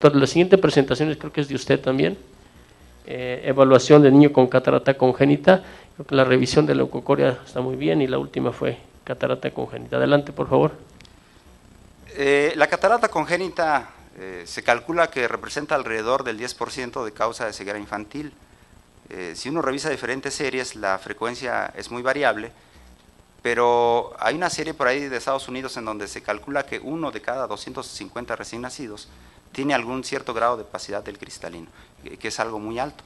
La siguiente presentación creo que es de usted también. Evaluación de niño con catarata congénita. Creo que la revisión de leucocoria está muy bien y la última fue catarata congénita. Adelante, por favor. La catarata congénita se calcula que representa alrededor del 10% de causa de ceguera infantil. Si uno revisa diferentes series, la frecuencia es muy variable, pero hay una serie por ahí de Estados Unidos en donde se calcula que 1 de cada 250 recién nacidos tiene algún cierto grado de opacidad del cristalino, que es algo muy alto.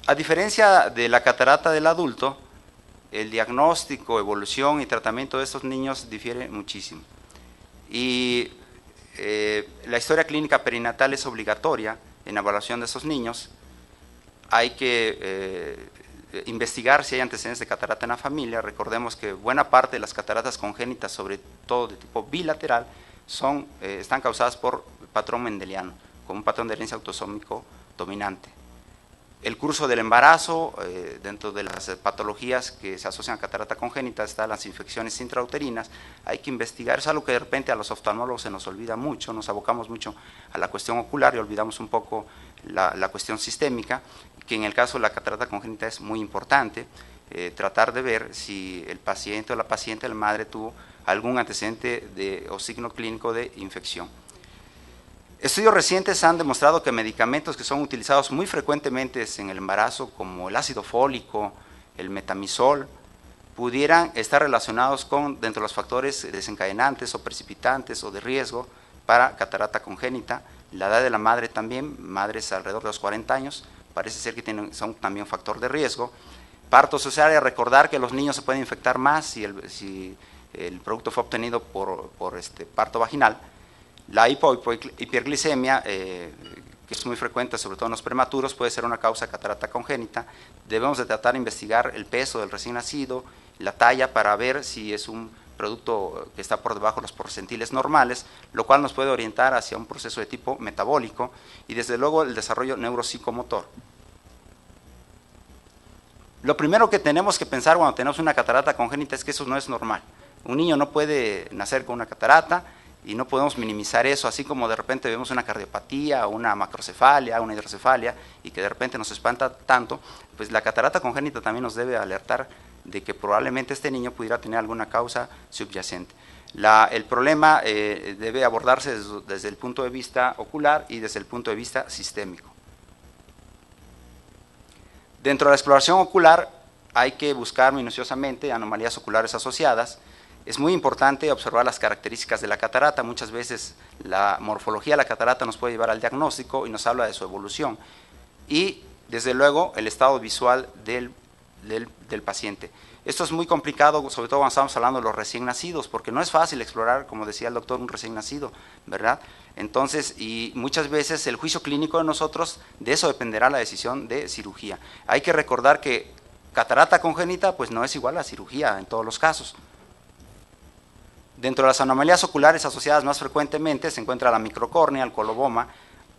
A diferencia de la catarata del adulto, el diagnóstico, evolución y tratamiento de estos niños difiere muchísimo. Y la historia clínica perinatal es obligatoria en la evaluación de estos niños. Hay que investigar si hay antecedentes de catarata en la familia. Recordemos que buena parte de las cataratas congénitas, sobre todo de tipo bilateral, están causadas por patrón mendeliano, con un patrón de herencia autosómico dominante. El curso del embarazo, dentro de las patologías que se asocian a catarata congénita, están las infecciones intrauterinas. Hay que investigar, es algo que de repente a los oftalmólogos se nos olvida mucho, nos abocamos mucho a la cuestión ocular y olvidamos un poco la cuestión sistémica, que en el caso de la catarata congénita es muy importante, tratar de ver si el paciente o la paciente, la madre, tuvo algún antecedente o signo clínico de infección. Estudios recientes han demostrado que medicamentos que son utilizados muy frecuentemente en el embarazo, como el ácido fólico, el metamizol, pudieran estar relacionados dentro de los factores desencadenantes o precipitantes o de riesgo para catarata congénita. La edad de la madre también, madres alrededor de los 40 años, parece ser que son también un factor de riesgo. Parto cesárea, recordar que los niños se pueden infectar más si el producto fue obtenido por parto vaginal. La hiperglicemia, que es muy frecuente, sobre todo en los prematuros, puede ser una causa de catarata congénita. Debemos de tratar de investigar el peso del recién nacido, la talla, para ver si es un producto que está por debajo de los porcentiles normales, lo cual nos puede orientar hacia un proceso de tipo metabólico y desde luego el desarrollo neuropsicomotor. Lo primero que tenemos que pensar cuando tenemos una catarata congénita es que eso no es normal. Un niño no puede nacer con una catarata, y no podemos minimizar eso, así como de repente vemos una cardiopatía, una macrocefalia, una hidrocefalia, y que de repente nos espanta tanto, pues la catarata congénita también nos debe alertar de que probablemente este niño pudiera tener alguna causa subyacente. El problema debe abordarse desde el punto de vista ocular y desde el punto de vista sistémico. Dentro de la exploración ocular hay que buscar minuciosamente anomalías oculares asociadas. Es muy importante observar las características de la catarata. Muchas veces la morfología de la catarata nos puede llevar al diagnóstico y nos habla de su evolución. Y, desde luego, el estado visual del paciente. Esto es muy complicado, sobre todo cuando estamos hablando de los recién nacidos, porque no es fácil explorar, como decía el doctor, un recién nacido, ¿verdad? Entonces, y muchas veces el juicio clínico de nosotros, de eso dependerá la decisión de cirugía. Hay que recordar que catarata congénita pues no es igual a cirugía en todos los casos. Dentro de las anomalías oculares asociadas más frecuentemente se encuentra la microcórnea, el coloboma,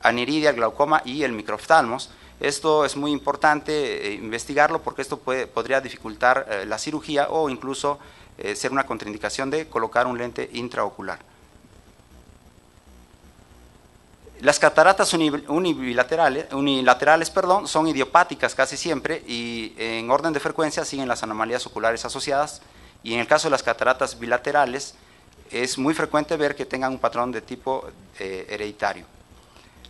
aniridia, el glaucoma y el microoftalmos. Esto es muy importante investigarlo porque esto podría dificultar la cirugía o incluso ser una contraindicación de colocar un lente intraocular. Las cataratas unilaterales son idiopáticas casi siempre y en orden de frecuencia siguen las anomalías oculares asociadas, y en el caso de las cataratas bilaterales es muy frecuente ver que tengan un patrón de tipo hereditario.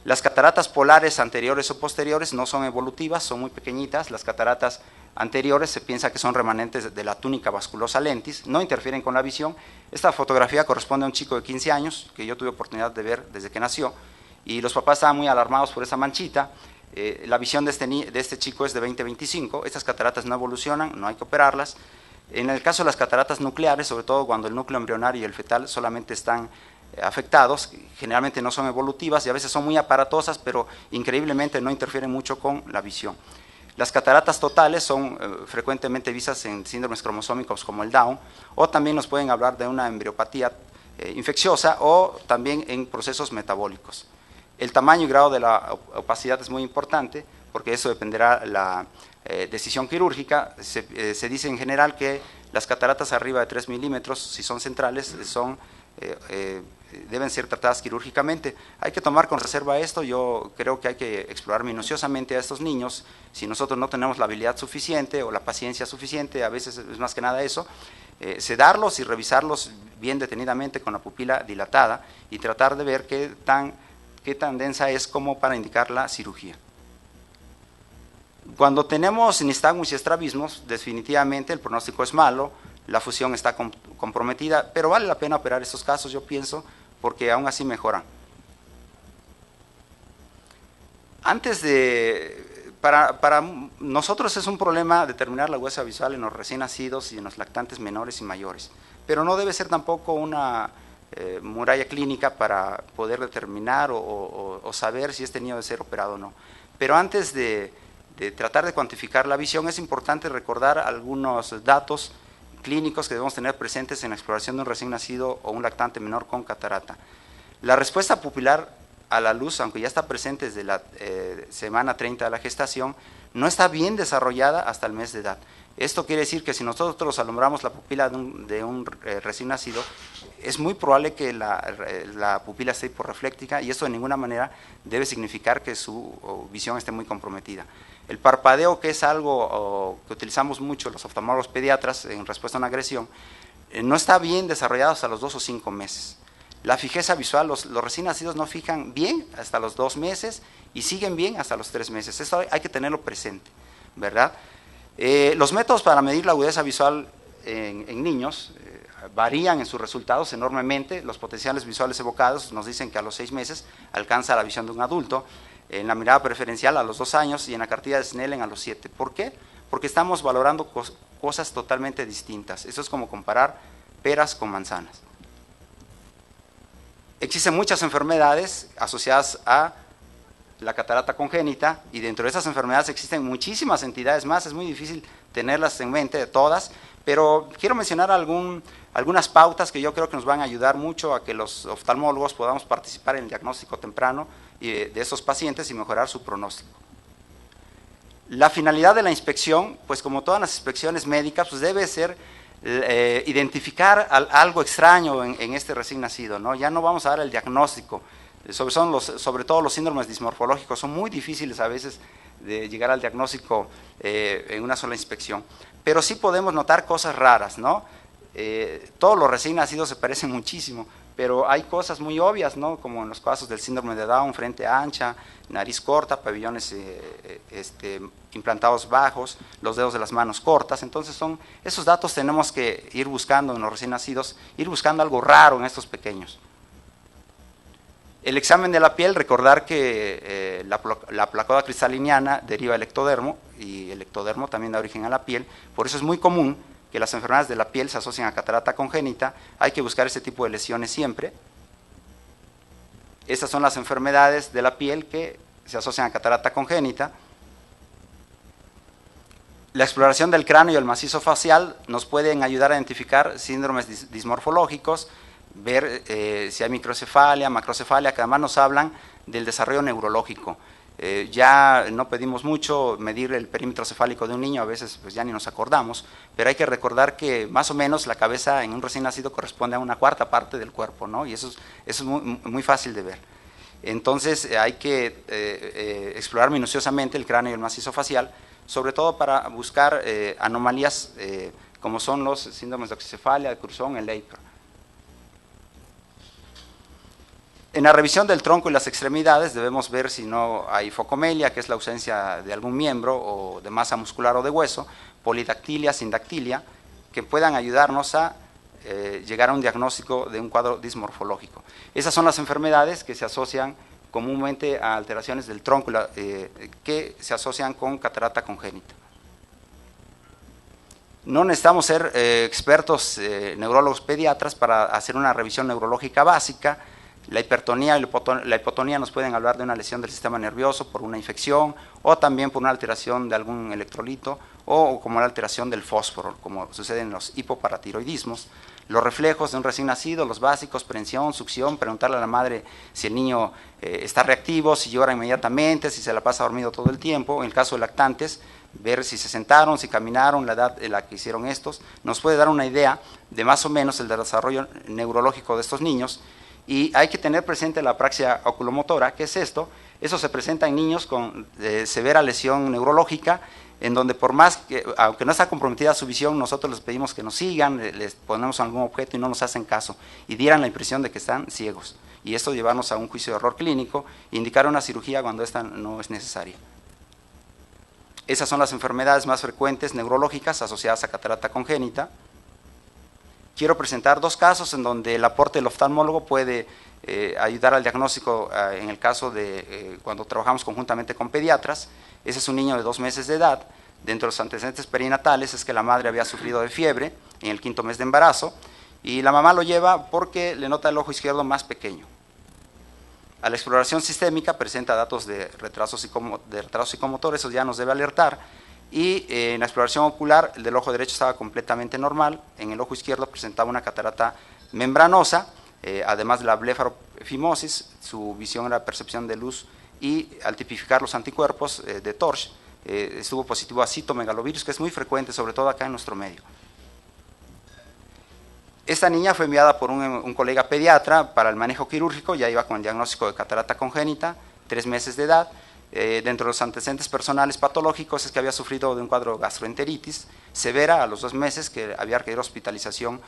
Las cataratas polares anteriores o posteriores no son evolutivas, son muy pequeñitas. Las cataratas anteriores se piensa que son remanentes de la túnica vasculosa lentis, no interfieren con la visión. Esta fotografía corresponde a un chico de 15 años que yo tuve oportunidad de ver desde que nació, y los papás estaban muy alarmados por esa manchita. La visión de este chico es de 20/25. Estas cataratas no evolucionan, no hay que operarlas. En el caso de las cataratas nucleares, sobre todo cuando el núcleo embrionario y el fetal solamente están afectados, generalmente no son evolutivas y a veces son muy aparatosas, pero increíblemente no interfieren mucho con la visión. Las cataratas totales son frecuentemente vistas en síndromes cromosómicos como el Down, o también nos pueden hablar de una embriopatía infecciosa o también en procesos metabólicos. El tamaño y grado de la opacidad es muy importante porque eso dependerá de la decisión quirúrgica. Se dice en general que las cataratas arriba de 3 milímetros, si son centrales, son deben ser tratadas quirúrgicamente. Hay que tomar con reserva esto. Yo creo que hay que explorar minuciosamente a estos niños. Si nosotros no tenemos la habilidad suficiente o la paciencia suficiente, a veces es más que nada eso, sedarlos y revisarlos bien detenidamente con la pupila dilatada y tratar de ver qué tan densa es como para indicar la cirugía. Cuando tenemos nistagmus y estrabismos, definitivamente el pronóstico es malo, la fusión está comprometida, pero vale la pena operar estos casos, yo pienso, porque aún así mejoran. Para nosotros es un problema determinar la agudeza visual en los recién nacidos y en los lactantes menores y mayores, pero no debe ser tampoco una muralla clínica para poder determinar o saber si este niño debe ser operado o no. Pero antes de tratar de cuantificar la visión, es importante recordar algunos datos clínicos que debemos tener presentes en la exploración de un recién nacido o un lactante menor con catarata. La respuesta pupilar a la luz, aunque ya está presente desde la semana 30 de la gestación, no está bien desarrollada hasta el mes de edad. Esto quiere decir que si nosotros alumbramos la pupila de un recién nacido, es muy probable que la pupila esté hiporrefléctica y esto de ninguna manera debe significar que su visión esté muy comprometida. El parpadeo, que es algo que utilizamos mucho los oftalmólogos pediatras en respuesta a una agresión, no está bien desarrollado hasta los 2 o 5 meses. La fijeza visual, los recién nacidos no fijan bien hasta los 2 meses y siguen bien hasta los 3 meses. Esto hay que tenerlo presente, ¿verdad? Los métodos para medir la agudeza visual en niños varían en sus resultados enormemente. Los potenciales visuales evocados nos dicen que a los 6 meses alcanza la visión de un adulto, en la mirada preferencial a los 2 años y en la cartilla de Snellen a los 7. ¿Por qué? Porque estamos valorando cosas totalmente distintas. Eso es como comparar peras con manzanas. Existen muchas enfermedades asociadas a la catarata congénita y dentro de esas enfermedades existen muchísimas entidades más. Es muy difícil tenerlas en mente de todas, pero quiero mencionar algunas pautas que yo creo que nos van a ayudar mucho a que los oftalmólogos podamos participar en el diagnóstico temprano de estos pacientes y mejorar su pronóstico. La finalidad de la inspección, pues como todas las inspecciones médicas, pues debe ser identificar algo extraño en este recién nacido, ¿no? Ya no vamos a dar el diagnóstico, sobre todo los síndromes dismorfológicos son muy difíciles a veces de llegar al diagnóstico en una sola inspección, pero sí podemos notar cosas raras, ¿no? Todos los recién nacidos se parecen muchísimo, pero hay cosas muy obvias, ¿no? Como en los casos del síndrome de Down, frente ancha, nariz corta, pabellones implantados bajos, los dedos de las manos cortas. Entonces esos datos tenemos que ir buscando en los recién nacidos, ir buscando algo raro en estos pequeños. El examen de la piel, recordar que la placoda cristaliniana deriva del ectodermo y el ectodermo también da origen a la piel, por eso es muy común que las enfermedades de la piel se asocian a catarata congénita. Hay que buscar ese tipo de lesiones siempre. Estas son las enfermedades de la piel que se asocian a catarata congénita. La exploración del cráneo y el macizo facial nos pueden ayudar a identificar síndromes dismorfológicos, ver si hay microcefalia, macrocefalia, que además nos hablan del desarrollo neurológico. Ya no pedimos mucho medir el perímetro cefálico de un niño, a veces pues ya ni nos acordamos, pero hay que recordar que más o menos la cabeza en un recién nacido corresponde a una cuarta parte del cuerpo, ¿no? Y eso es muy fácil de ver. Entonces hay que explorar minuciosamente el cráneo y el macizo facial, sobre todo para buscar anomalías como son los síndromes de oxicefalia, de Curzon, el Leipzig. En la revisión del tronco y las extremidades debemos ver si no hay focomelia, que es la ausencia de algún miembro o de masa muscular o de hueso, polidactilia, sindactilia, que puedan ayudarnos a llegar a un diagnóstico de un cuadro dismorfológico. Esas son las enfermedades que se asocian comúnmente a alteraciones del tronco que se asocian con catarata congénita. No necesitamos ser expertos neurólogos pediatras para hacer una revisión neurológica básica. La hipertonía y la hipotonía nos pueden hablar de una lesión del sistema nervioso por una infección o también por una alteración de algún electrolito o como la alteración del fósforo, como sucede en los hipoparatiroidismos. Los reflejos de un recién nacido, los básicos, prensión, succión, preguntarle a la madre si el niño está reactivo, si llora inmediatamente, si se la pasa dormido todo el tiempo. En el caso de lactantes, ver si se sentaron, si caminaron, la edad en la que hicieron estos, nos puede dar una idea de más o menos el desarrollo neurológico de estos niños. Y hay que tener presente la apraxia oculomotora. ¿Qué es esto? Eso se presenta en niños con severa lesión neurológica, en donde por más que, aunque no está comprometida su visión, nosotros les pedimos que nos sigan, les ponemos algún objeto y no nos hacen caso, y dieran la impresión de que están ciegos. Y esto llevarnos a un juicio de error clínico, e indicar una cirugía cuando esta no es necesaria. Esas son las enfermedades más frecuentes neurológicas asociadas a catarata congénita. Quiero presentar dos casos en donde el aporte del oftalmólogo puede ayudar al diagnóstico en el caso de cuando trabajamos conjuntamente con pediatras. Ese es un niño de 2 meses de edad. Dentro de los antecedentes perinatales es que la madre había sufrido de fiebre en el 5º mes de embarazo y la mamá lo lleva porque le nota el ojo izquierdo más pequeño. A la exploración sistémica presenta datos de retraso psicomotor, eso ya nos debe alertar. Y en la exploración ocular, el del ojo derecho estaba completamente normal, en el ojo izquierdo presentaba una catarata membranosa, además de la blefarofimosis, su visión era percepción de luz, y al tipificar los anticuerpos de Torch, estuvo positivo a citomegalovirus, que es muy frecuente, sobre todo acá en nuestro medio. Esta niña fue enviada por un colega pediatra para el manejo quirúrgico, ya iba con el diagnóstico de catarata congénita, 3 meses de edad. Dentro de los antecedentes personales patológicos es que había sufrido de un cuadro de gastroenteritis severa a los 2 meses, que había requerido hospitalización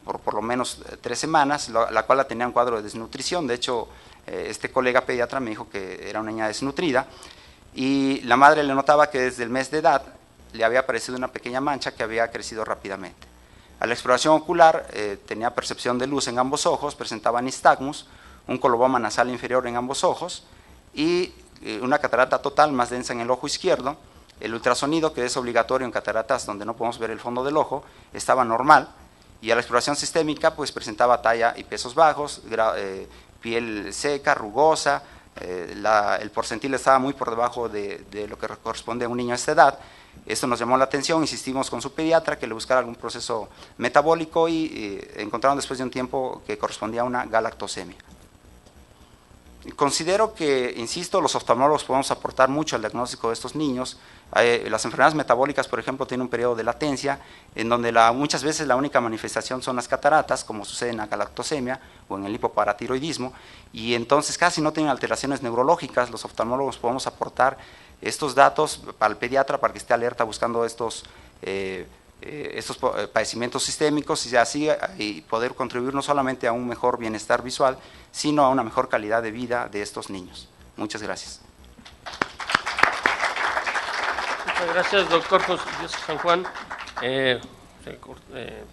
por lo menos 3 semanas, la cual la tenía un cuadro de desnutrición. De hecho, este colega pediatra me dijo que era una niña desnutrida, y la madre le notaba que desde el mes de edad le había aparecido una pequeña mancha que había crecido rápidamente. A la exploración ocular tenía percepción de luz en ambos ojos, presentaba nistagmus, un coloboma nasal inferior en ambos ojos y una catarata total más densa en el ojo izquierdo. El ultrasonido, que es obligatorio en cataratas donde no podemos ver el fondo del ojo, estaba normal, y a la exploración sistémica pues presentaba talla y pesos bajos, piel seca, rugosa, el porcentil estaba muy por debajo de lo que corresponde a un niño a esta edad. Esto nos llamó la atención, insistimos con su pediatra que le buscara algún proceso metabólico y encontraron después de un tiempo que correspondía a una galactosemia. Considero que, insisto, los oftalmólogos podemos aportar mucho al diagnóstico de estos niños. Las enfermedades metabólicas, por ejemplo, tienen un periodo de latencia en donde muchas veces la única manifestación son las cataratas, como sucede en la galactosemia o en el hipoparatiroidismo, y entonces casi no tienen alteraciones neurológicas. Los oftalmólogos podemos aportar estos datos para el pediatra para que esté alerta buscando estos padecimientos sistémicos y así y poder contribuir no solamente a un mejor bienestar visual, sino a una mejor calidad de vida de estos niños. Muchas gracias. Muchas gracias, doctor José San Juan.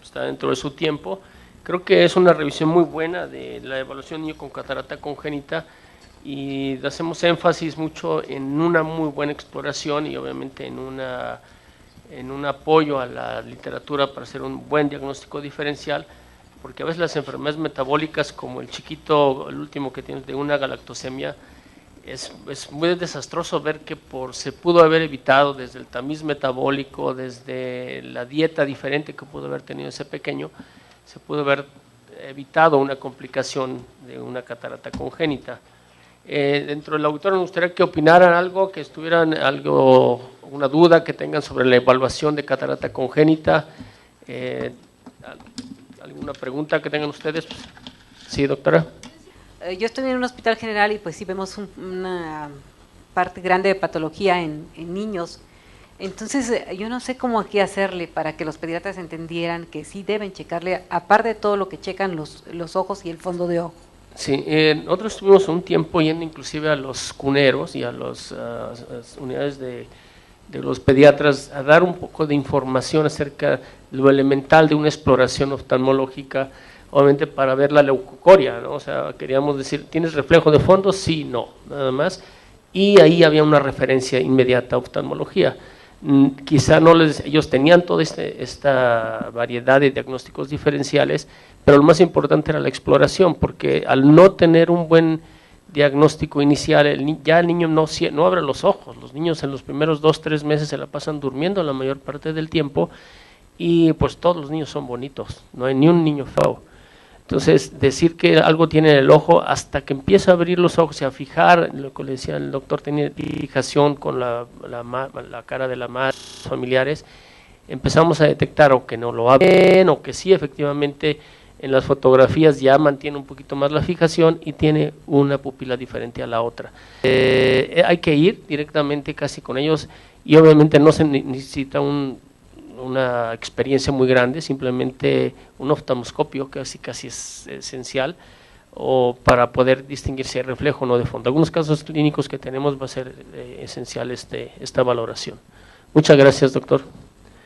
Está dentro de su tiempo. Creo que es una revisión muy buena de la evaluación de niño con catarata congénita, y hacemos énfasis mucho en una muy buena exploración y obviamente en un apoyo a la literatura para hacer un buen diagnóstico diferencial, porque a veces las enfermedades metabólicas, como el chiquito, el último que tiene de una galactosemia, es muy desastroso ver que se pudo haber evitado desde el tamiz metabólico, desde la dieta diferente que pudo haber tenido ese pequeño, se pudo haber evitado una complicación de una catarata congénita. Dentro del auditorio me gustaría que opinaran algo, que estuvieran una duda que tengan sobre la evaluación de catarata congénita. ¿Alguna pregunta que tengan ustedes? Sí, doctora. Yo estoy en un hospital general y pues sí vemos una parte grande de patología en niños. Entonces yo no sé cómo aquí hacerle para que los pediatras entendieran que sí deben checarle, aparte de todo lo que checan los ojos y el fondo de ojo. Sí, nosotros estuvimos un tiempo yendo inclusive a los cuneros y a las unidades de los pediatras a dar un poco de información acerca de lo elemental de una exploración oftalmológica, obviamente para ver la leucocoria, ¿no? O sea, queríamos decir, ¿tienes reflejo de fondo? Sí, no, nada más. Y ahí había una referencia inmediata a oftalmología. Quizá ellos tenían toda esta variedad de diagnósticos diferenciales, pero lo más importante era la exploración, porque al no tener un buen diagnóstico inicial, ya el niño no abre los ojos. Los niños en los primeros 2-3 meses se la pasan durmiendo la mayor parte del tiempo, y pues todos los niños son bonitos, no hay ni un niño feo. Entonces, decir que algo tiene en el ojo hasta que empieza a abrir los ojos y a fijar, lo que le decía el doctor, tenía fijación con la cara de la madre, familiares, empezamos a detectar o que no lo abren o que sí efectivamente en las fotografías ya mantiene un poquito más la fijación y tiene una pupila diferente a la otra. Hay que ir directamente casi con ellos y obviamente no se necesita una experiencia muy grande, simplemente un oftalmoscopio casi es esencial, o para poder distinguir si hay reflejo o no de fondo. Algunos casos clínicos que tenemos va a ser esencial esta valoración. Muchas gracias, doctor.